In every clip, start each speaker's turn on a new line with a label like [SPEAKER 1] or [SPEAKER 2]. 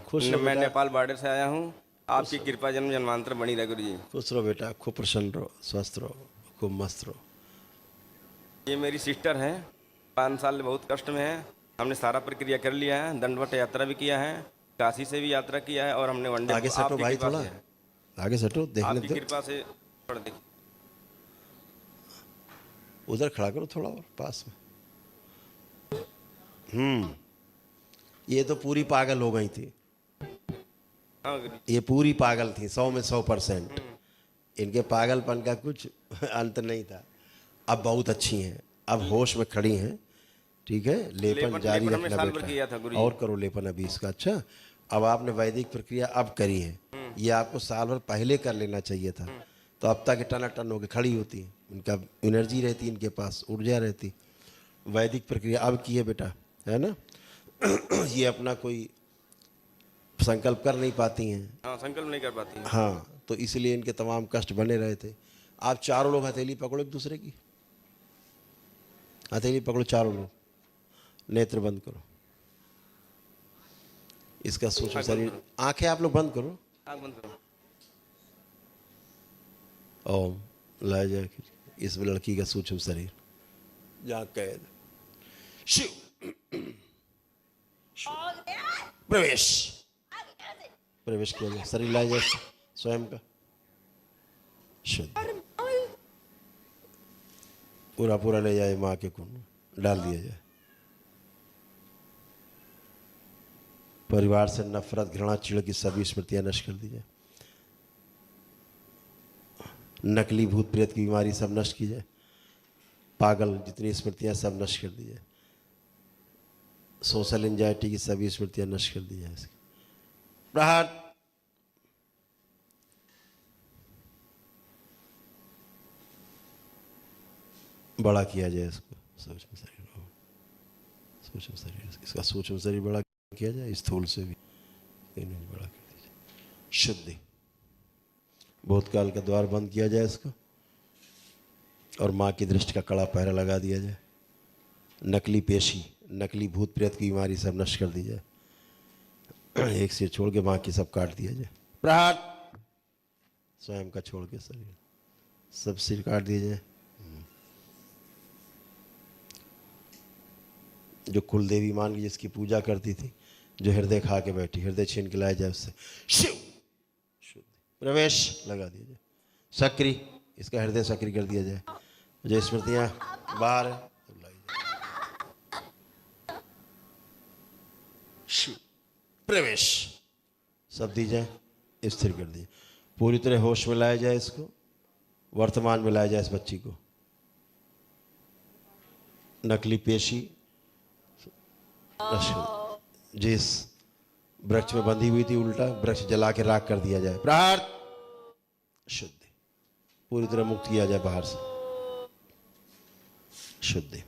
[SPEAKER 1] खुश रहो
[SPEAKER 2] मैं
[SPEAKER 1] बेटा,
[SPEAKER 2] नेपाल बॉर्डर से आया हूँ। आपकी कृपा जन्म जन्मांतर बनी रहे गुरु जी।
[SPEAKER 1] खुश रहो बेटा, खूब प्रसन्न रहो, स्वस्थ रहो, खूब मस्त रहो।
[SPEAKER 2] ये मेरी सिस्टर हैं, 5 साल बहुत कष्ट में है। हमने सारा प्रक्रिया कर लिया है, दंडवत यात्रा भी किया है, काशी से भी यात्रा किया है, और हमने वनडे
[SPEAKER 1] आगे सटो
[SPEAKER 2] आपकी
[SPEAKER 1] भाई,
[SPEAKER 2] कृपा
[SPEAKER 1] थोड़ा
[SPEAKER 2] से है।
[SPEAKER 1] आगे सटो, देखने
[SPEAKER 2] आपकी
[SPEAKER 1] दो।
[SPEAKER 2] कृपा से थोड़ा देखिए।
[SPEAKER 1] उधर खड़ा करो थोड़ा और पास में। ये तो पूरी पागल हो गई थी,
[SPEAKER 2] हाँ गुरु जी।
[SPEAKER 1] ये पूरी पागल थी, 100 में 100%। इनके पागलपन का कुछ अंत नहीं था। अब बहुत अच्छी हैं, अब होश में खड़ी हैं। ठीक है, लेपन जारी
[SPEAKER 2] लेपन हमने
[SPEAKER 1] रखना
[SPEAKER 2] साल भर
[SPEAKER 1] बेटा,
[SPEAKER 2] किया था गुरु जी।
[SPEAKER 1] और करो लेपन अभी इसका। अच्छा, अब आपने वैदिक प्रक्रिया अब करी है, ये आपको साल भर पहले कर लेना चाहिए था। तो अब तक टनाटन होकर खड़ी होती, इनका एनर्जी रहती, इनके पास ऊर्जा रहती। वैदिक प्रक्रिया अब की है बेटा, है ना। ये अपना कोई संकल्प कर नहीं पाती हैं।
[SPEAKER 2] हाँ, संकल्प नहीं कर पाती हैं।
[SPEAKER 1] हाँ, तो इसलिए इनके तमाम कष्ट बने रहे थे। आप चारों लोग हथेली पकड़ो एक दूसरे की, हथेली पकड़ो चारों लोग, नेत्र बंद करो। इसका सूक्ष्म
[SPEAKER 2] आँख बंद
[SPEAKER 1] शरीर,
[SPEAKER 2] करो।
[SPEAKER 1] आंखें आप लोग बंद करो।
[SPEAKER 2] आँख बंद करो।
[SPEAKER 1] ओम लाया जाए इस लड़की का सूक्ष्म शरीर, जहाँ कैद। शिव प्रवेश, प्रवेश किया जाए, शरीर लाया जाए स्वयं का शुद्ध, पूरा पूरा ले जाए, माँ के कुंड डाल दिया जाए। परिवार से नफरत, घृणा, चिढ़ की सभी स्मृतियां नष्ट कर दी जाए। नकली भूत प्रेत की बीमारी सब नष्ट की जाए। पागल जितनी स्मृतियां सब नष्ट कर दी जाए। सोशल एंजाइटी की सभी स्मृतियां नष्ट कर दी जाए। प्रहार, बड़ा किया जाए इसको, सूक्ष्म शरीर, सूक्ष्म शरीर, इसका सूक्ष्म शरीर बड़ा किया जाए, स्थूल से भी बड़ा कर दीजिए। शुद्धि, भूतकाल का द्वार बंद किया जाए इसको, और माँ की दृष्टि का कड़ा पहरा लगा दिया जाए। नकली पेशी, नकली भूत प्रेत की बीमारी सब नष्ट कर दी जाए। एक सिर छोड़ के बाकी सब काट दिया जाए। प्रहार, स्वयं का छोड़ के शरीर सब सिर काट दिए जाए। जो कुल देवी मान की जिसकी पूजा करती थी, जो हृदय खा के बैठी, हृदय छीन के लाया जाए उससे। शिव शुद्ध, प्रवेश लगा दिया जाए। सक्रिय, इसका हृदय सक्रिय कर दिया जाए। जो स्मृतियां बाहर है सब लाई जाए। शिव प्रवेश, सब दी जाए, स्थिर कर दिए। पूरी तरह होश में लाया जाए इसको, वर्तमान में लाया जाए इस बच्ची को। नकली पेशी जिस वृक्ष में बंधी हुई थी, उल्टा वृक्ष जला के राख कर दिया जाए। प्रहार, शुद्धि, पूरी तरह मुक्त किया जाए बाहर से। शुद्धि,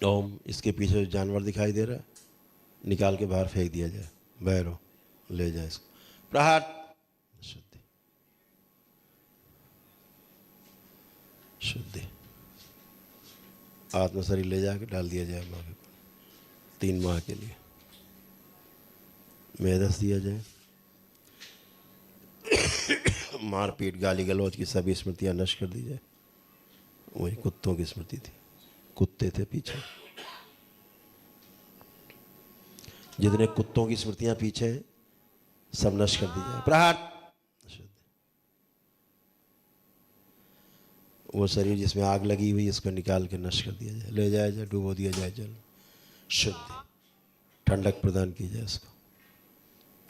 [SPEAKER 1] ओम, इसके पीछे जो जानवर दिखाई दे रहा है निकाल के बाहर फेंक दिया जाए। भैरव ले जाए इसको। प्रहार, शुद्धि, शुद्धि, आत्मा शरीर ले जाके डाल दिया जाए माँ के, 3 माह के लिए मेदस दिया जाए। मारपीट, गाली गलौज की सभी स्मृतियां नष्ट कर दी जाए। वही कुत्तों की स्मृति थी, कुत्ते थे पीछे, जितने कुत्तों की स्मृतियां पीछे हैं सब नष्ट कर दी जाए। प्रहार, वो शरीर जिसमें आग लगी हुई इसको निकाल के नष्ट कर दिया जाए, ले जाया जाए, डुबो दिया जाए जल। शुद्धि, ठंडक प्रदान की जाए इसको।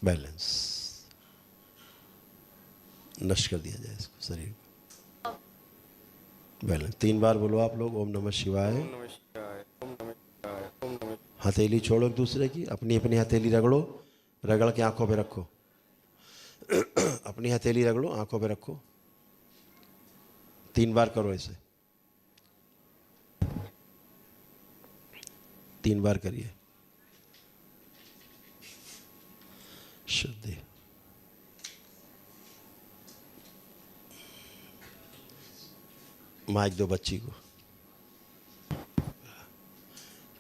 [SPEAKER 1] बैलेंस, नष्ट कर दिया जाए इसको, शरीर को बैलेंस। 3 बार बोलो आप लोग, ओम नमः शिवाय।
[SPEAKER 2] ओम नमः शिवाय, ओम नमः शिवाय, ओम नमः।
[SPEAKER 1] हथेली छोड़ो एक दूसरे की, अपनी अपनी हथेली रगड़ो, रगड़ के आंखों पे रखो। अपनी हथेली रगड़ो, आंखों पे रखो। 3 बार करो ऐसे, 3 बार करिए। शुद्धि, माइक दो बच्ची को।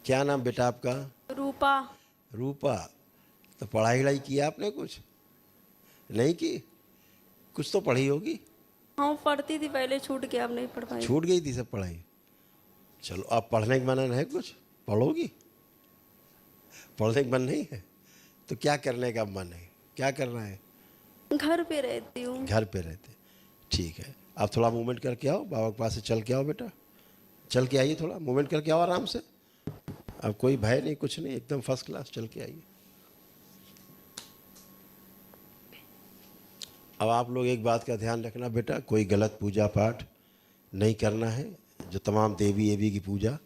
[SPEAKER 1] क्या नाम बेटा आपका?
[SPEAKER 3] रूपा।
[SPEAKER 1] रूपा। तो पढ़ाई वढ़ाई किया आपने? कुछ नहीं की? कुछ तो पढ़ी होगी।
[SPEAKER 3] हाँ पढ़ती थी पहले, छूट गया, अब नहीं पढ़ पाई।
[SPEAKER 1] छूट गई थी सब पढ़ाई। चलो अब पढ़ने का मन है, कुछ पढ़ोगी? पढ़ने का मन नहीं है तो क्या करने का मन है? क्या करना है?
[SPEAKER 3] घर पे रहती हूँ।
[SPEAKER 1] घर पे रहते, ठीक है। अब थोड़ा मूवमेंट करके आओ, बाबा के पास से चल के आओ बेटा, चल के आइए, थोड़ा मूवमेंट करके आओ आराम से। अब कोई भय नहीं, कुछ नहीं, एकदम फर्स्ट क्लास, चल के आइए। अब आप लोग एक बात का ध्यान रखना बेटा, कोई गलत पूजा पाठ नहीं करना है। जो तमाम देवी एवी की पूजा,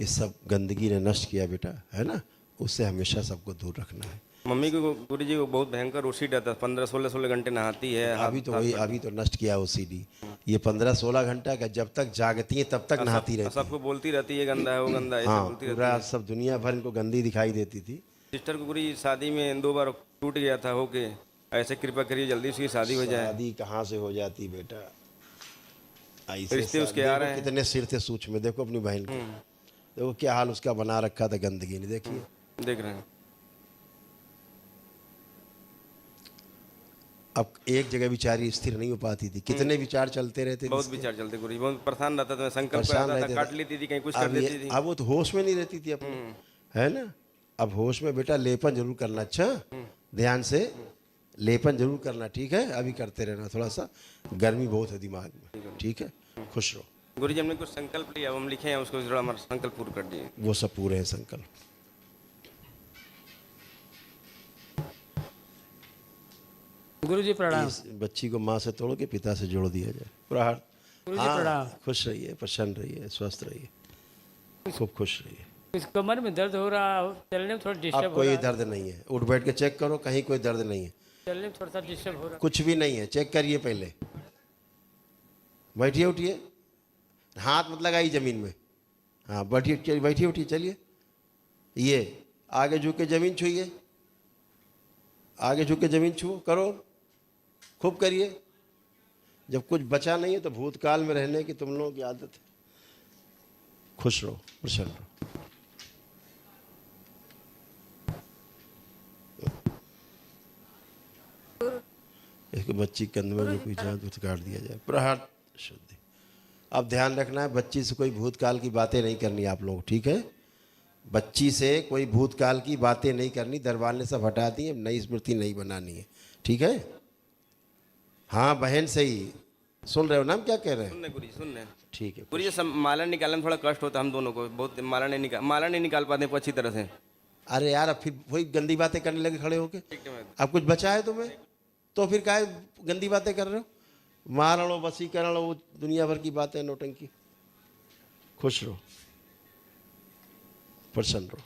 [SPEAKER 1] ये सब गंदगी ने नष्ट किया बेटा, है ना, उससे हमेशा सबको दूर रखना है।
[SPEAKER 2] मम्मी को गुरु जी को बहुत भयंकर ओसीड आता है, 15-16 घंटे नहाती है।
[SPEAKER 1] अभी तो वही, अभी तो नष्ट किया ओसीडी। ये 15-16 घंटा का, जब तक जागती है तब तक नहाती रहती है।
[SPEAKER 2] सबको बोलती रहती है गंदा है, वो गंदा है, ऐसे
[SPEAKER 1] हाँ,
[SPEAKER 2] बोलती रहती
[SPEAKER 1] पूरा
[SPEAKER 2] है।
[SPEAKER 1] सब दुनिया भर इनको गंदी दिखाई देती थी।
[SPEAKER 2] सिस्टर को गुरु जी शादी में 2 बार टूट गया था होके, ऐसे कृपा करिए जल्दी उसकी शादी हो जाए।
[SPEAKER 1] शादी कहाँ से हो जाती बेटा? ऐसे
[SPEAKER 2] रिश्ते उसके
[SPEAKER 1] देखो
[SPEAKER 2] आ रहे हैं।
[SPEAKER 1] कितने सिर थे सूक्ष्म में, देखो अपनी बहन के, देखो क्या हाल उसका बना रखा था गंदगी ने, देखिए।
[SPEAKER 2] देख रहे हैं।
[SPEAKER 1] अब एक जगह बेचारी स्थिर नहीं हो पाती थी, कितने विचार चलते रहते थे
[SPEAKER 2] बहुत
[SPEAKER 1] इसके।
[SPEAKER 2] विचार चलते गुरु जी, बहुत परेशान रहता था, संकल्प
[SPEAKER 1] परेशान
[SPEAKER 2] रहता
[SPEAKER 1] रहते
[SPEAKER 2] था, काट
[SPEAKER 1] थे।
[SPEAKER 2] लेती थी, कहीं कुछ कर
[SPEAKER 1] अब
[SPEAKER 2] देती थी।
[SPEAKER 1] अब वो तो होश में नहीं रहती थी अपने, है ना। अब होश में बेटा लेपन जरूर करना, अच्छा ध्यान से लेपन जरूर करना, ठीक है। अभी करते रहना, थोड़ा सा गर्मी बहुत है दिमाग में, ठीक है। खुश रहो।
[SPEAKER 2] गुरु जी हमने कुछ संकल्प लिया, हम लिखे हैं उसको, जरा हमारा संकल्प पूरा कर दिए।
[SPEAKER 1] वो सब पूरे हैं संकल्प।
[SPEAKER 4] गुरु जी प्रणाम।
[SPEAKER 1] इस बच्ची को माँ से तोड़ के पिता से जोड़ दिया जाए, पूरा हाथ।
[SPEAKER 4] गुरु जी प्रणाम।
[SPEAKER 1] खुश रहिए, प्रसन्न रहिए, स्वस्थ रहिए, खूब खुश रहिए।
[SPEAKER 4] इस कमर में दर्द हो रहा है, चलने में थोड़ा डिस्टर्ब
[SPEAKER 1] अब
[SPEAKER 4] हो
[SPEAKER 1] कोई
[SPEAKER 4] रहा है।
[SPEAKER 1] दर्द नहीं है, उठ बैठ के चेक करो, कहीं कोई दर्द नहीं है,
[SPEAKER 4] चलने में थोड़ा सा डिस्टर्ब हो रहा
[SPEAKER 1] कुछ भी नहीं है, चेक करिए पहले। बैठिए उठिए, हाथ मत लगाइए जमीन में। हाँ बैठिए, बैठिए उठिए, चलिए। ये आगे झुक के जमीन छूइए, आगे झुक के जमीन छुओ, करो, खूब करिए। जब कुछ बचा नहीं है तो भूतकाल में रहने की तुम लोगों की आदत है। खुश रहो, प्रसन्न रहो। इसको बच्ची के अंदर में कोई जाए तो काट दिया जाए, पूरा हाथ शुद्धि। अब ध्यान रखना है, बच्ची से कोई भूतकाल की बातें नहीं करनी आप लोग, ठीक है। बच्ची से कोई भूतकाल की बातें नहीं करनी, दरबार ने सब हटा दी, अब नई स्मृति नहीं बनानी है, ठीक है। हाँ बहन सही सुन रहे हो ना, हम क्या कह रहे हैं?
[SPEAKER 2] सुनने गुरु जी, सुनने।
[SPEAKER 1] ठीक है।
[SPEAKER 2] गुरु जी सब माला निकालने में थोड़ा कष्ट होता है हम दोनों को, बहुत माला नहीं निकाल पाते हैं अच्छी तरह से।
[SPEAKER 1] अरे यार अब फिर वही गंदी बातें करने लगे खड़े होके।
[SPEAKER 2] ठीक है।
[SPEAKER 1] अब कुछ बचा है तुम्हें तो फिर काहे गंदी बातें कर रहे हो? मारण लो, वसीकरण लो, दुनिया भर की बातें, नौटंकी। खुश रहो, प्रसन्न रहो।